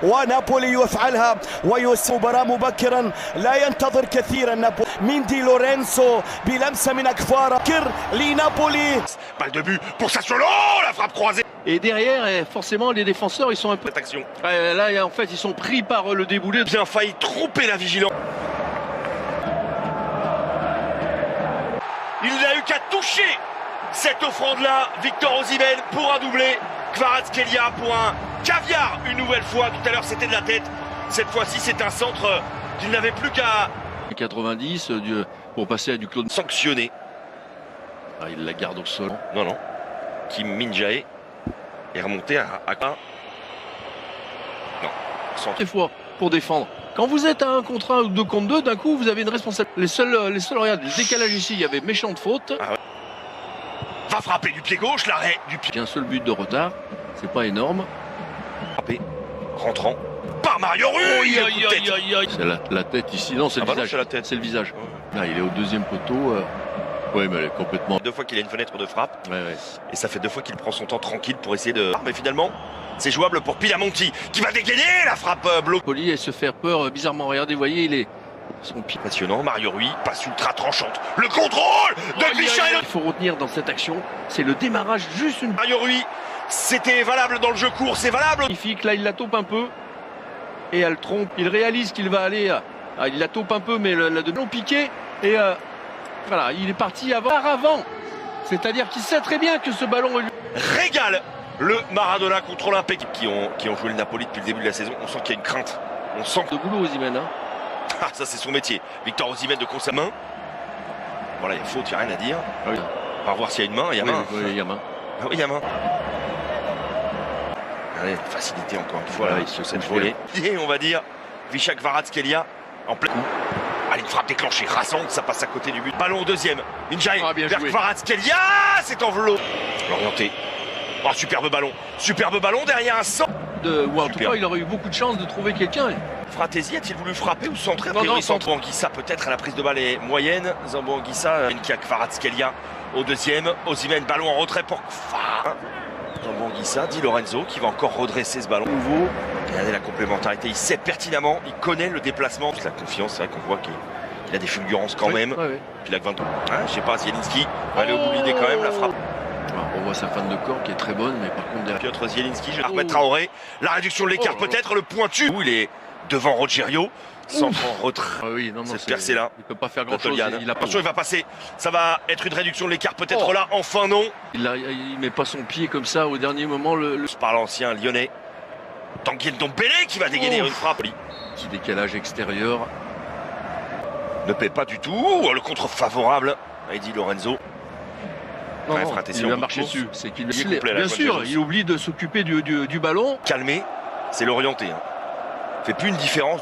ونابولي يفعلها ويوسع مباراة مبكرا لا ينتظر كثيرا. نابولي من دي لورينسو بلمسة من أكفارا كر لنابولي. Balle de but pour Sassuolo, la frappe croisée. Et derrière, forcément, les défenseurs, ils sont un peu... Cette action. Là, en fait, ils sont pris par le déboulé. Bien failli tromper la vigilance. Il n'a eu qu'à toucher cette offrande-là. Victor Osimhen pour un doublé. Kvaratskhelia pour un caviar une nouvelle fois. Tout à l'heure, c'était de la tête. Cette fois-ci, c'est un centre qu'il n'avait plus qu'à 90 pour passer à du Claude sanctionner. Ah, il la garde au sol. Non. Kim Min-jae est remonté à non. Des fois, pour défendre. Quand vous êtes à 1 contre 1 ou 2 contre 2, d'un coup, vous avez une responsabilité. Les seuls regarde, le décalage ici, il y avait méchante faute. Ah ouais. Va frapper du pied gauche, l'arrêt du pied. Un seul but de retard, c'est pas énorme. Frappé, rentrant par Mario Rui. C'est la tête ici, non, c'est le visage. C'est la tête. C'est le visage. Là, il est au deuxième poteau. Oui, mais elle est complètement. 2 fois qu'il a une fenêtre de frappe. Ouais. Et ça fait 2 fois qu'il prend son temps tranquille pour essayer de. Mais finalement, c'est jouable pour Pinamonti qui va dégainer la frappe bloquée. Poli et se faire peur bizarrement. Regardez, vous voyez, il est. Son pied. Passionnant, Mario Rui, passe ultra tranchante. Le contrôle de Grisha. Il faut retenir dans cette action, c'est le démarrage, juste une. Mario Rui, c'était valable dans le jeu court, c'est valable. Magnifique, là il la taupe un peu. Et elle trompe. Il réalise qu'il va aller. Il la taupe un peu, mais la de piqué. Et voilà, il est parti avant. C'est-à-dire qu'il sait très bien que ce ballon régale le Maradona contre l'Olympique qui ont joué le Napoli depuis le début de la saison. On sent qu'il y a une crainte. On sent de boulot Osimhen. Ah, ça c'est son métier. Victor Osimhen de sa main. Voilà, il y a faute, il n'y a rien à dire. Ah oui. On va voir s'il y a une main. Il y a main. Oui, il y a main. Ah oui, il y a main. Allez, facilité encore une fois voilà, sur cette volée. Et on va dire Visha Kvaratskhelia en plein coup. Allez, une frappe déclenchée, rasante, ça passe à côté du but. Ballon au deuxième. Min-jae vers Kvaratskhelia, c'est enveloppé. Orienté. Oh, superbe ballon derrière un centre. Ou en tout cas, il aurait eu beaucoup de chance de trouver quelqu'un. Frattesi a-t-il voulu frapper ou centrer? Non, centre. Zambo-Anguissa peut-être à la prise de balle est moyenne. Zambo-Anguissa, qui a Kvaratskhelia au deuxième. Osimhen, ballon en retrait pour Zambo-Anguissa, Di Lorenzo qui va encore redresser ce ballon. Nouveau. Regardez la complémentarité, il sait pertinemment, il connaît le déplacement. La confiance, c'est vrai qu'on voit qu'il a des fulgurances quand même. Puis là, je sais pas, Zielinski va aller au bout de l'idée quand même, la frappe. On voit sa fin de corps qui est très bonne, mais par contre derrière. Piotr Zielinski, je vais remettre Traoré. La réduction de l'écart peut-être, le pointu. Où il est devant Rogerio, centre en retrait. Oui, non, cette percée-là. Il peut pas faire grand-chose. Attention, il va passer. Ça va être une réduction de l'écart peut-être là. Enfin non. Il met pas son pied comme ça au dernier moment. Par l'ancien lyonnais. Tanguy Ndombele qui va dégainer une frappe. Petit décalage extérieur. Ne paie pas du tout. Le contre favorable. Di Lorenzo. Non, il va marcher dessus. C'est qu'il bien sûr, il oublie de s'occuper du ballon. Calmé, c'est l'orienté. Fait plus une différence.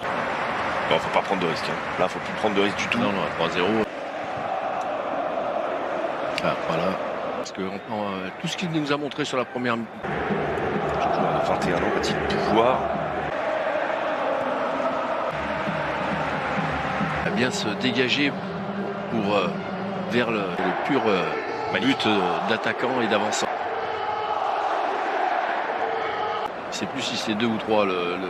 Non, faut pas prendre de risque. Là, faut plus prendre de risque du tout. Non, 3-0. Ah, voilà. Parce que tout ce qu'il nous a montré sur la première. Le joueur de 21 ans va-t-il pouvoir bien se dégager vers le pur but d'attaquant et d'avançant. Je ne sais plus si c'est 2 ou 3 le